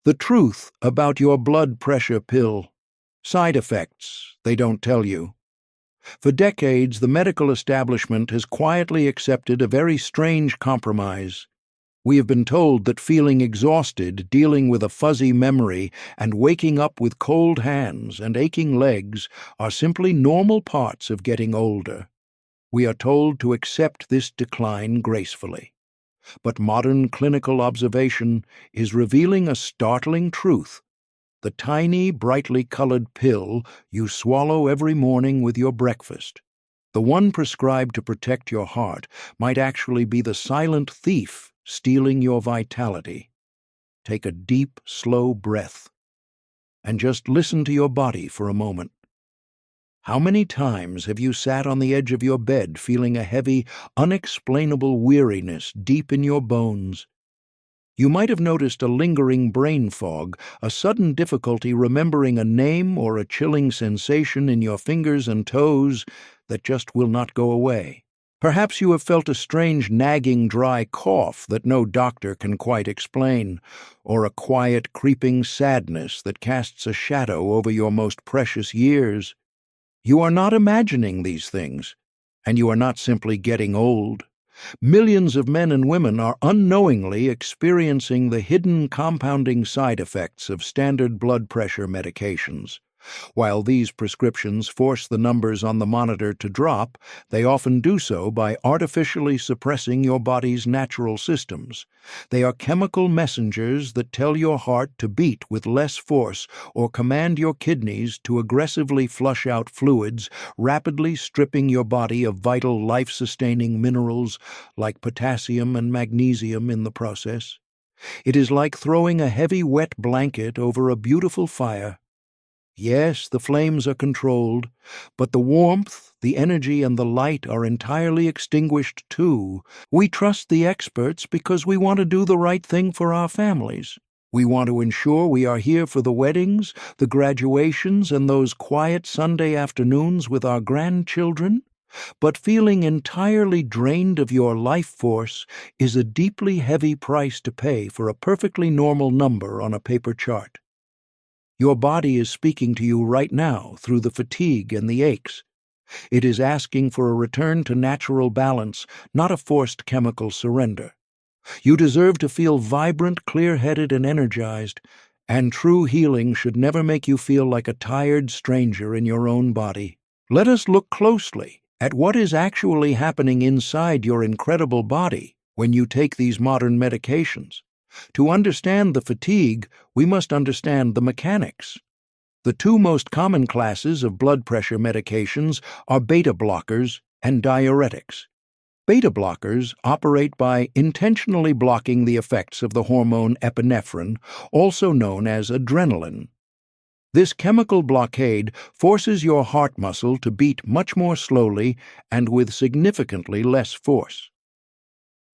The truth about your blood pressure pill. Side effects they don't tell you. For decades, the medical establishment has quietly accepted a very strange compromise. We have been told that feeling exhausted, dealing with a fuzzy memory, and waking up with cold hands and aching legs are simply normal parts of getting older. We are told to accept this decline gracefully. But modern clinical observation is revealing a startling truth. The tiny, brightly colored pill you swallow every morning with your breakfast, the one prescribed to protect your heart, might actually be the silent thief stealing your vitality. Take a deep, slow breath and just listen to your body for a moment. How many times have you sat on the edge of your bed feeling a heavy, unexplainable weariness deep in your bones? You might have noticed a lingering brain fog, a sudden difficulty remembering a name, or a chilling sensation in your fingers and toes that just will not go away. Perhaps you have felt a strange nagging dry cough that no doctor can quite explain, or a quiet creeping sadness that casts a shadow over your most precious years. You are not imagining these things, and you are not simply getting old. Millions of men and women are unknowingly experiencing the hidden compounding side effects of standard blood pressure medications. While these prescriptions force the numbers on the monitor to drop, they often do so by artificially suppressing your body's natural systems. They are chemical messengers that tell your heart to beat with less force or command your kidneys to aggressively flush out fluids, rapidly stripping your body of vital life-sustaining minerals like potassium and magnesium in the process. It is like throwing a heavy wet blanket over a beautiful fire. Yes, the flames are controlled, but the warmth, the energy, and the light are entirely extinguished too. We trust the experts because we want to do the right thing for our families. We want to ensure we are here for the weddings, the graduations, and those quiet Sunday afternoons with our grandchildren. But feeling entirely drained of your life force is a deeply heavy price to pay for a perfectly normal number on a paper chart. Your body is speaking to you right now through the fatigue and the aches. It is asking for a return to natural balance, not a forced chemical surrender. You deserve to feel vibrant, clear-headed, and energized, and true healing should never make you feel like a tired stranger in your own body. Let us look closely at what is actually happening inside your incredible body when you take these modern medications. To understand the fatigue, we must understand the mechanics. The two most common classes of blood pressure medications are beta blockers and diuretics. Beta blockers operate by intentionally blocking the effects of the hormone epinephrine, also known as adrenaline. This chemical blockade forces your heart muscle to beat much more slowly and with significantly less force.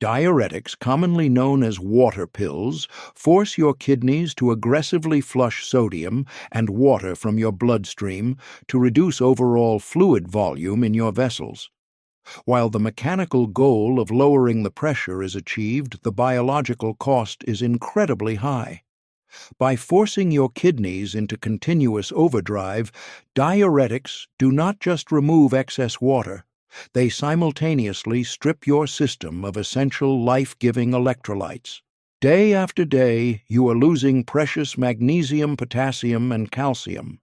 Diuretics, commonly known as water pills, force your kidneys to aggressively flush sodium and water from your bloodstream to reduce overall fluid volume in your vessels. While the mechanical goal of lowering the pressure is achieved, the biological cost is incredibly high. By forcing your kidneys into continuous overdrive, diuretics do not just remove excess water. They simultaneously strip your system of essential life-giving electrolytes. Day after day, you are losing precious magnesium, potassium, and calcium.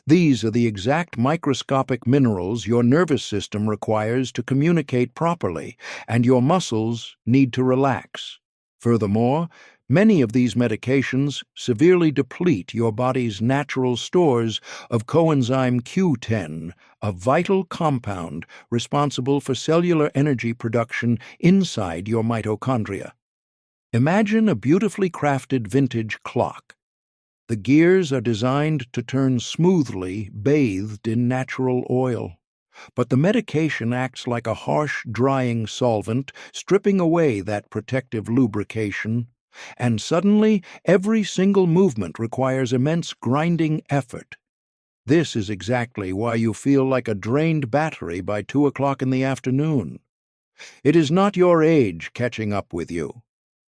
These are the exact microscopic minerals your nervous system requires to communicate properly, and your muscles need to relax. Furthermore, many of these medications severely deplete your body's natural stores of coenzyme Q10, a vital compound responsible for cellular energy production inside your mitochondria. Imagine a beautifully crafted vintage clock. The gears are designed to turn smoothly, bathed in natural oil. But the medication acts like a harsh, drying solvent, stripping away that protective lubrication. And suddenly, every single movement requires immense grinding effort. This is exactly why you feel like a drained battery by 2 o'clock in the afternoon. It is not your age catching up with you.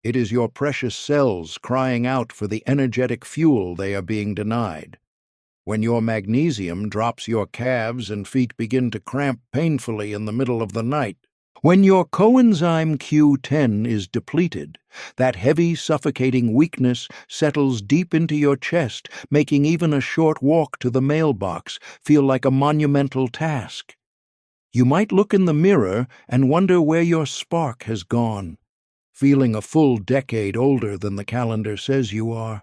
It is your precious cells crying out for the energetic fuel they are being denied. When your magnesium drops, your calves and feet begin to cramp painfully in the middle of the night. When your coenzyme Q10 is depleted, that heavy, suffocating weakness settles deep into your chest, making even a short walk to the mailbox feel like a monumental task. You might look in the mirror and wonder where your spark has gone, feeling a full decade older than the calendar says you are.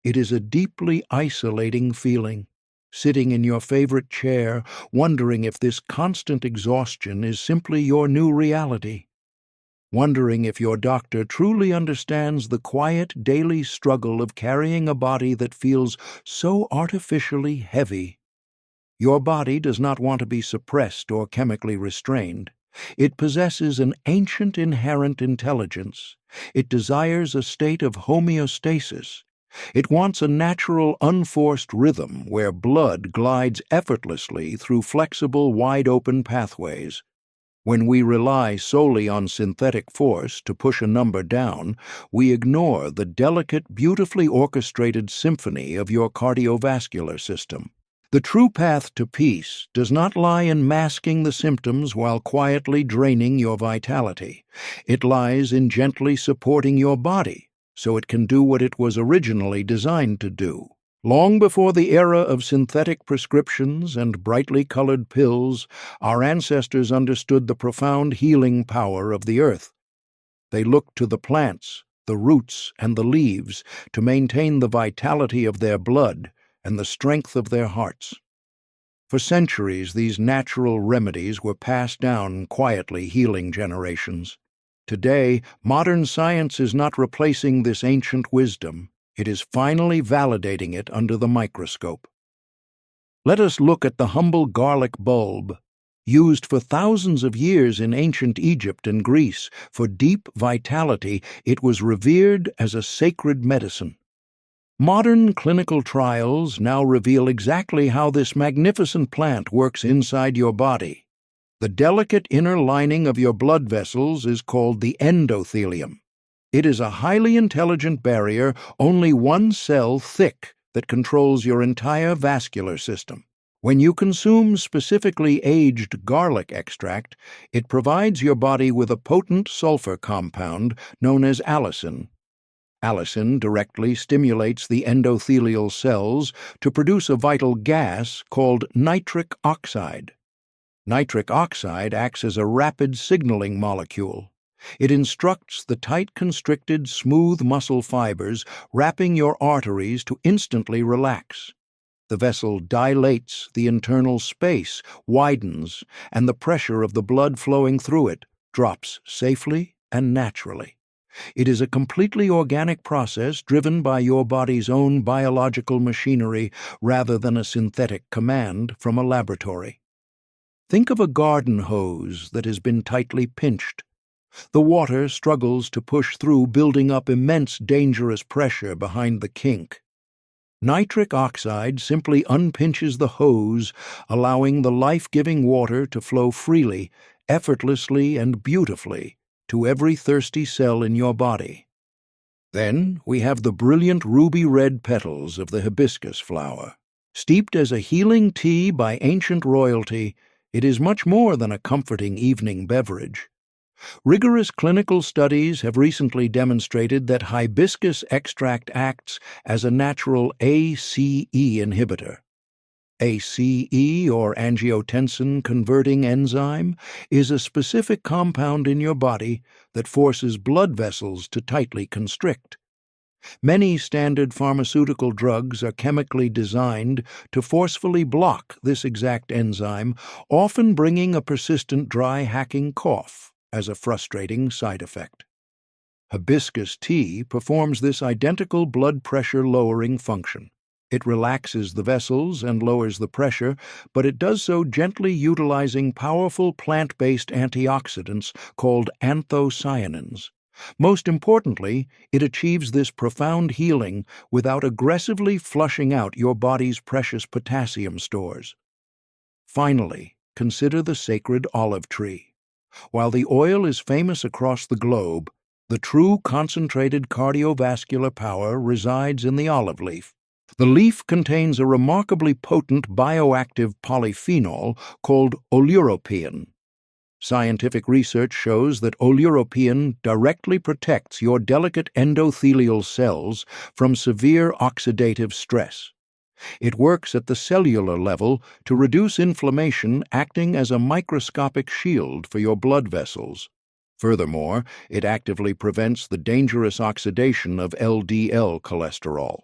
It is a deeply isolating feeling, sitting in your favorite chair, wondering if this constant exhaustion is simply your new reality. Wondering if your doctor truly understands the quiet daily struggle of carrying a body that feels so artificially heavy. Your body does not want to be suppressed or chemically restrained. It possesses an ancient inherent intelligence. It desires a state of homeostasis. It wants a natural, unforced rhythm where blood glides effortlessly through flexible, wide-open pathways. When we rely solely on synthetic force to push a number down, we ignore the delicate, beautifully orchestrated symphony of your cardiovascular system. The true path to peace does not lie in masking the symptoms while quietly draining your vitality. It lies in gently supporting your body so it can do what it was originally designed to do. Long before the era of synthetic prescriptions and brightly colored pills, our ancestors understood the profound healing power of the earth. They looked to the plants, the roots, and the leaves to maintain the vitality of their blood and the strength of their hearts. For centuries, these natural remedies were passed down, quietly healing generations. Today, modern science is not replacing this ancient wisdom. It is finally validating it under the microscope. Let us look at the humble garlic bulb. Used for thousands of years in ancient Egypt and Greece for deep vitality, it was revered as a sacred medicine. Modern clinical trials now reveal exactly how this magnificent plant works inside your body. The delicate inner lining of your blood vessels is called the endothelium. It is a highly intelligent barrier, only one cell thick, that controls your entire vascular system. When you consume specifically aged garlic extract, it provides your body with a potent sulfur compound known as allicin. Allicin directly stimulates the endothelial cells to produce a vital gas called nitric oxide. Nitric oxide acts as a rapid signaling molecule. It instructs the tight constricted, smooth muscle fibers wrapping your arteries to instantly relax. The vessel dilates, the internal space widens, and the pressure of the blood flowing through it drops safely and naturally. It is a completely organic process driven by your body's own biological machinery rather than a synthetic command from a laboratory. Think of a garden hose that has been tightly pinched. The water struggles to push through, building up immense dangerous pressure behind the kink. Nitric oxide simply unpinches the hose, allowing the life-giving water to flow freely, effortlessly, and beautifully to every thirsty cell in your body. Then we have the brilliant ruby-red petals of the hibiscus flower. Steeped as a healing tea by ancient royalty, it is much more than a comforting evening beverage. Rigorous clinical studies have recently demonstrated that hibiscus extract acts as a natural ACE inhibitor. ACE, or angiotensin-converting enzyme, is a specific compound in your body that forces blood vessels to tightly constrict. Many standard pharmaceutical drugs are chemically designed to forcefully block this exact enzyme, often bringing a persistent dry hacking cough as a frustrating side effect. Hibiscus tea performs this identical blood pressure lowering function. It relaxes the vessels and lowers the pressure, but it does so gently utilizing powerful plant-based antioxidants called anthocyanins. Most importantly, it achieves this profound healing without aggressively flushing out your body's precious potassium stores. Finally, consider the sacred olive tree. While the oil is famous across the globe, The true concentrated cardiovascular power resides in the olive leaf. The leaf contains a remarkably potent bioactive polyphenol called oleuropein. Scientific research shows that oleuropein directly protects your delicate endothelial cells from severe oxidative stress. It works at the cellular level to reduce inflammation, acting as a microscopic shield for your blood vessels. Furthermore, it actively prevents the dangerous oxidation of LDL cholesterol.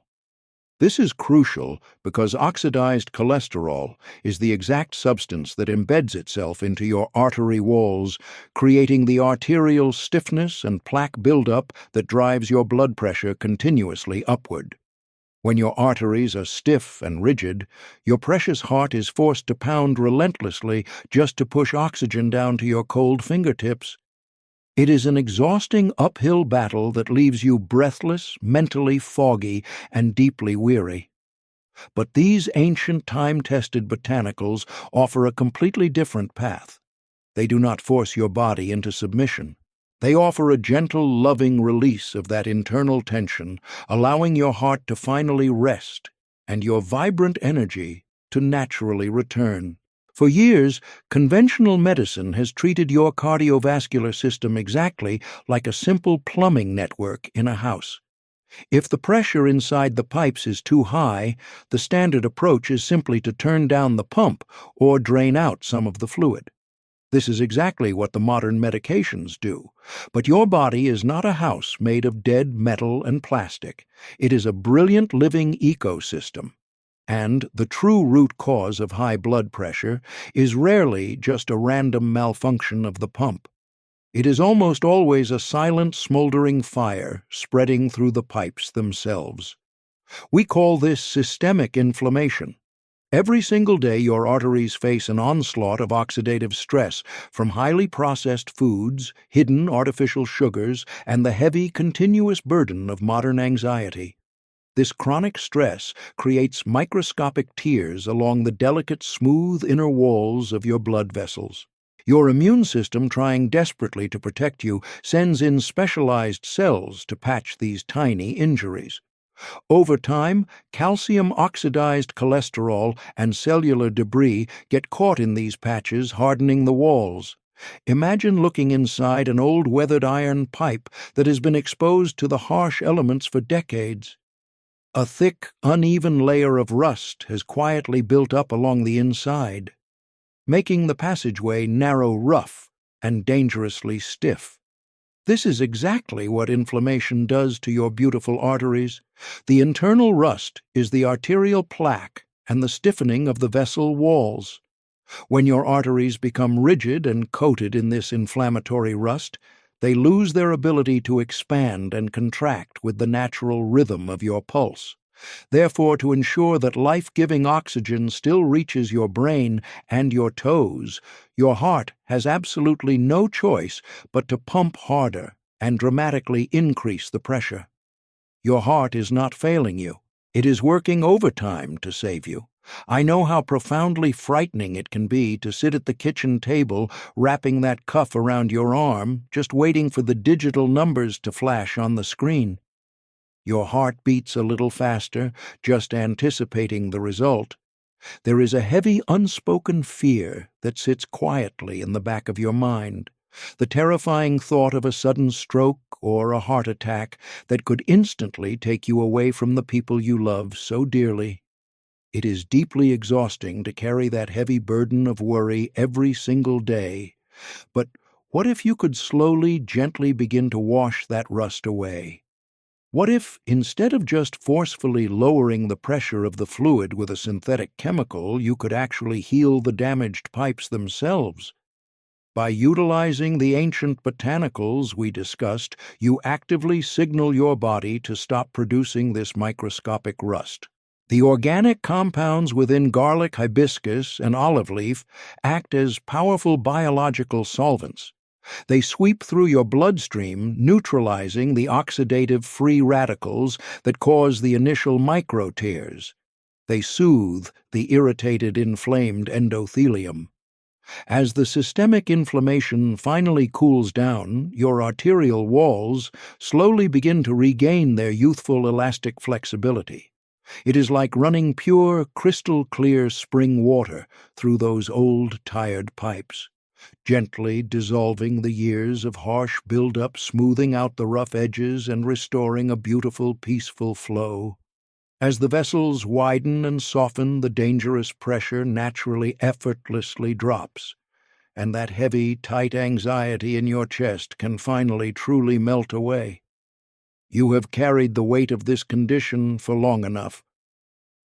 This is crucial because oxidized cholesterol is the exact substance that embeds itself into your artery walls, creating the arterial stiffness and plaque buildup that drives your blood pressure continuously upward. When your arteries are stiff and rigid, your precious heart is forced to pound relentlessly just to push oxygen down to your cold fingertips. It is an exhausting uphill battle that leaves you breathless, mentally foggy, and deeply weary. But these ancient time-tested botanicals offer a completely different path. They do not force your body into submission. They offer a gentle, loving release of that internal tension, allowing your heart to finally rest and your vibrant energy to naturally return. For years, conventional medicine has treated your cardiovascular system exactly like a simple plumbing network in a house. If the pressure inside the pipes is too high, the standard approach is simply to turn down the pump or drain out some of the fluid. This is exactly what the modern medications do. But your body is not a house made of dead metal and plastic. It is a brilliant living ecosystem. And the true root cause of high blood pressure is rarely just a random malfunction of the pump. It is almost always a silent, smoldering fire spreading through the pipes themselves. We call this systemic inflammation. Every single day your arteries face an onslaught of oxidative stress from highly processed foods, hidden artificial sugars, and the heavy, continuous burden of modern anxiety. This chronic stress creates microscopic tears along the delicate, smooth inner walls of your blood vessels. Your immune system, trying desperately to protect you, sends in specialized cells to patch these tiny injuries. Over time, calcium-oxidized cholesterol and cellular debris get caught in these patches, hardening the walls. Imagine looking inside an old weathered iron pipe that has been exposed to the harsh elements for decades. A thick, uneven layer of rust has quietly built up along the inside, making the passageway narrow, rough, and dangerously stiff. This is exactly what inflammation does to your beautiful arteries. The internal rust is the arterial plaque and the stiffening of the vessel walls. When your arteries become rigid and coated in this inflammatory rust, they lose their ability to expand and contract with the natural rhythm of your pulse. Therefore, to ensure that life-giving oxygen still reaches your brain and your toes, your heart has absolutely no choice but to pump harder and dramatically increase the pressure. Your heart is not failing you. It is working overtime to save you. I know how profoundly frightening it can be to sit at the kitchen table wrapping that cuff around your arm, just waiting for the digital numbers to flash on the screen. Your heart beats a little faster, just anticipating the result. There is a heavy, unspoken fear that sits quietly in the back of your mind, the terrifying thought of a sudden stroke or a heart attack that could instantly take you away from the people you love so dearly. It is deeply exhausting to carry that heavy burden of worry every single day. But what if you could slowly, gently begin to wash that rust away? What if, instead of just forcefully lowering the pressure of the fluid with a synthetic chemical, you could actually heal the damaged pipes themselves? By utilizing the ancient botanicals we discussed, you actively signal your body to stop producing this microscopic rust. The organic compounds within garlic, hibiscus, and olive leaf act as powerful biological solvents. They sweep through your bloodstream, neutralizing the oxidative free radicals that cause the initial micro-tears. They soothe the irritated, inflamed endothelium. As the systemic inflammation finally cools down, your arterial walls slowly begin to regain their youthful elastic flexibility. It is like running pure, crystal-clear spring water through those old, tired pipes, gently dissolving the years of harsh buildup, smoothing out the rough edges and restoring a beautiful, peaceful flow. As the vessels widen and soften, the dangerous pressure naturally, effortlessly drops, and that heavy, tight anxiety in your chest can finally truly melt away. You have carried the weight of this condition for long enough.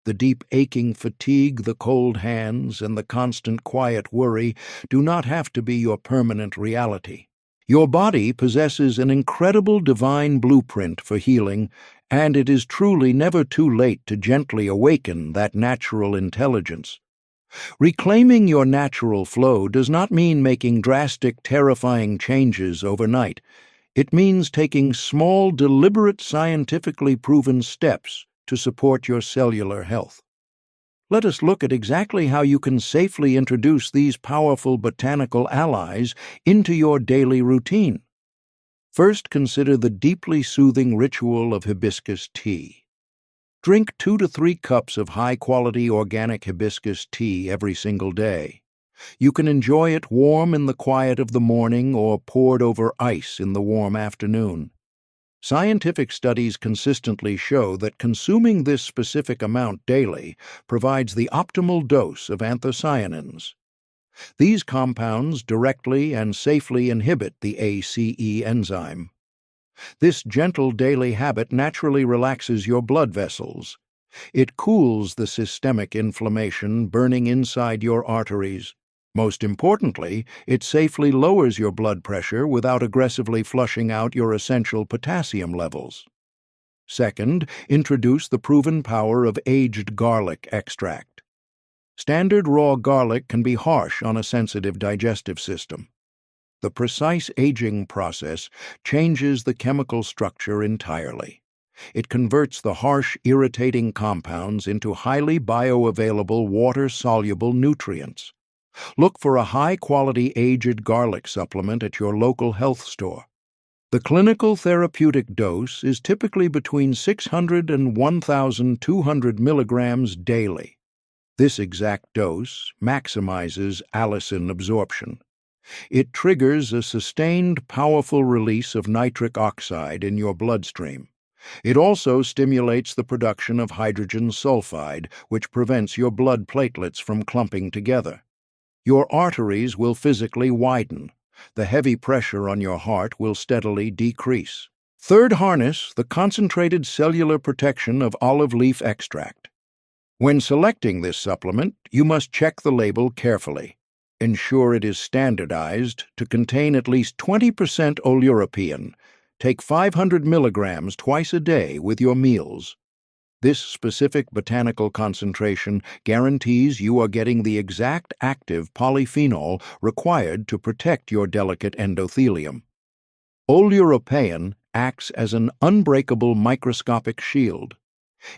The deep aching fatigue, the cold hands, and the constant quiet worry do not have to be your permanent reality. Your body possesses an incredible divine blueprint for healing, and it is truly never too late to gently awaken that natural intelligence. Reclaiming your natural flow does not mean making drastic, terrifying changes overnight. It means taking small, deliberate, scientifically proven steps to support your cellular health. Let us look at exactly how you can safely introduce these powerful botanical allies into your daily routine. First, consider the deeply soothing ritual of hibiscus tea. Drink 2 to 3 cups of high-quality organic hibiscus tea every single day. You can enjoy it warm in the quiet of the morning or poured over ice in the warm afternoon. Scientific studies consistently show that consuming this specific amount daily provides the optimal dose of anthocyanins. These compounds directly and safely inhibit the ACE enzyme. This gentle daily habit naturally relaxes your blood vessels. It cools the systemic inflammation burning inside your arteries. Most importantly, it safely lowers your blood pressure without aggressively flushing out your essential potassium levels. Second, introduce the proven power of aged garlic extract. Standard raw garlic can be harsh on a sensitive digestive system. The precise aging process changes the chemical structure entirely. It converts the harsh, irritating compounds into highly bioavailable, water-soluble nutrients. Look for a high-quality aged garlic supplement at your local health store. The clinical therapeutic dose is typically between 600 and 1,200 milligrams daily. This exact dose maximizes allicin absorption. It triggers a sustained, powerful release of nitric oxide in your bloodstream. It also stimulates the production of hydrogen sulfide, which prevents your blood platelets from clumping together. Your arteries will physically widen. The heavy pressure on your heart will steadily decrease. Third, harness the concentrated cellular protection of olive leaf extract. When selecting this supplement, you must check the label carefully. Ensure it is standardized to contain at least 20% oleuropein. Take 500 milligrams twice a day with your meals. This specific botanical concentration guarantees you are getting the exact active polyphenol required to protect your delicate endothelium. Oleuropein acts as an unbreakable microscopic shield.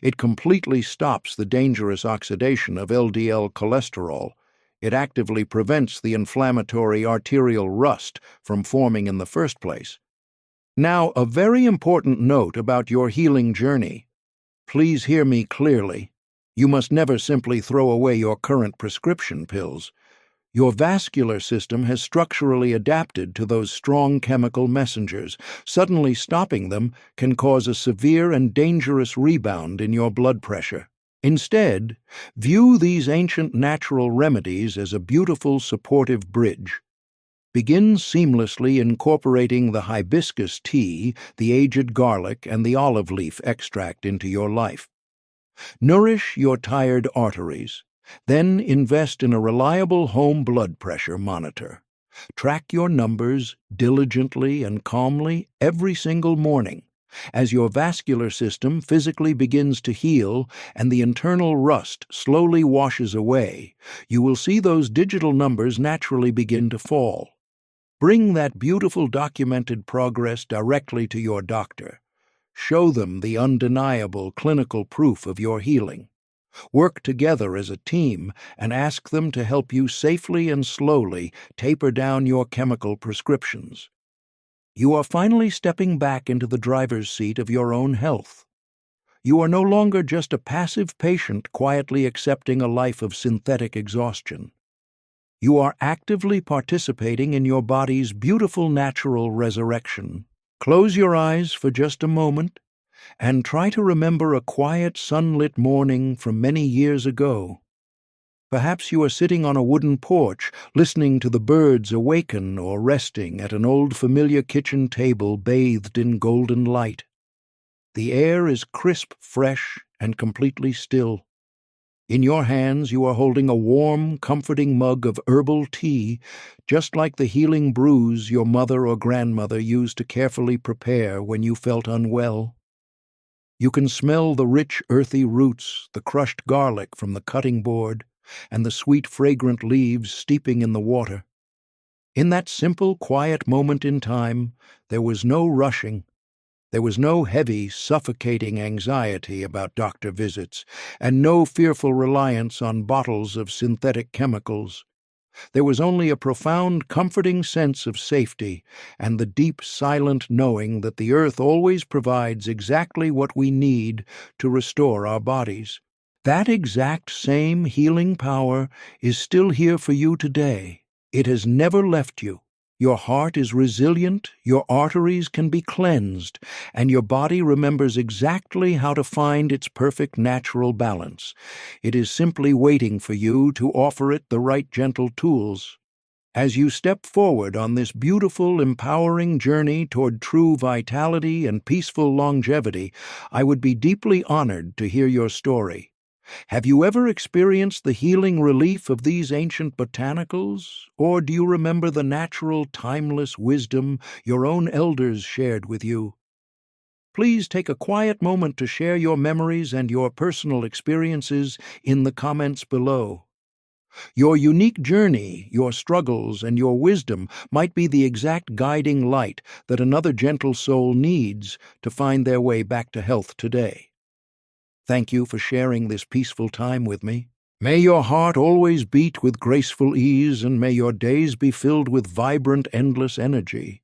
It completely stops the dangerous oxidation of LDL cholesterol. It actively prevents the inflammatory arterial rust from forming in the first place. Now, a very important note about your healing journey. Please hear me clearly. You must never simply throw away your current prescription pills. Your vascular system has structurally adapted to those strong chemical messengers. Suddenly stopping them can cause a severe and dangerous rebound in your blood pressure. Instead, view these ancient natural remedies as a beautiful supportive bridge. Begin seamlessly incorporating the hibiscus tea, the aged garlic, and the olive leaf extract into your life. Nourish your tired arteries. Then invest in a reliable home blood pressure monitor. Track your numbers diligently and calmly every single morning. As your vascular system physically begins to heal and the internal rust slowly washes away, you will see those digital numbers naturally begin to fall. Bring that beautiful documented progress directly to your doctor. Show them the undeniable clinical proof of your healing. Work together as a team and ask them to help you safely and slowly taper down your chemical prescriptions. You are finally stepping back into the driver's seat of your own health. You are no longer just a passive patient quietly accepting a life of synthetic exhaustion. You are actively participating in your body's beautiful natural resurrection. Close your eyes for just a moment and try to remember a quiet, sunlit morning from many years ago. Perhaps you are sitting on a wooden porch, listening to the birds awaken or resting at an old familiar kitchen table bathed in golden light. The air is crisp, fresh, and completely still. In your hands you are holding a warm, comforting mug of herbal tea, just like the healing brews your mother or grandmother used to carefully prepare when you felt unwell. You can smell the rich, earthy roots, the crushed garlic from the cutting board, and the sweet, fragrant leaves steeping in the water. In that simple, quiet moment in time, there was no rushing. There was no heavy, suffocating anxiety about doctor visits, and no fearful reliance on bottles of synthetic chemicals. There was only a profound, comforting sense of safety and the deep, silent knowing that the earth always provides exactly what we need to restore our bodies. That exact same healing power is still here for you today. It has never left you. Your heart is resilient, your arteries can be cleansed, and your body remembers exactly how to find its perfect natural balance. It is simply waiting for you to offer it the right gentle tools. As you step forward on this beautiful, empowering journey toward true vitality and peaceful longevity, I would be deeply honored to hear your story. Have you ever experienced the healing relief of these ancient botanicals, or do you remember the natural, timeless wisdom your own elders shared with you? Please take a quiet moment to share your memories and your personal experiences in the comments below. Your unique journey, your struggles, and your wisdom might be the exact guiding light that another gentle soul needs to find their way back to health today. Thank you for sharing this peaceful time with me. May your heart always beat with graceful ease, and may your days be filled with vibrant, endless energy.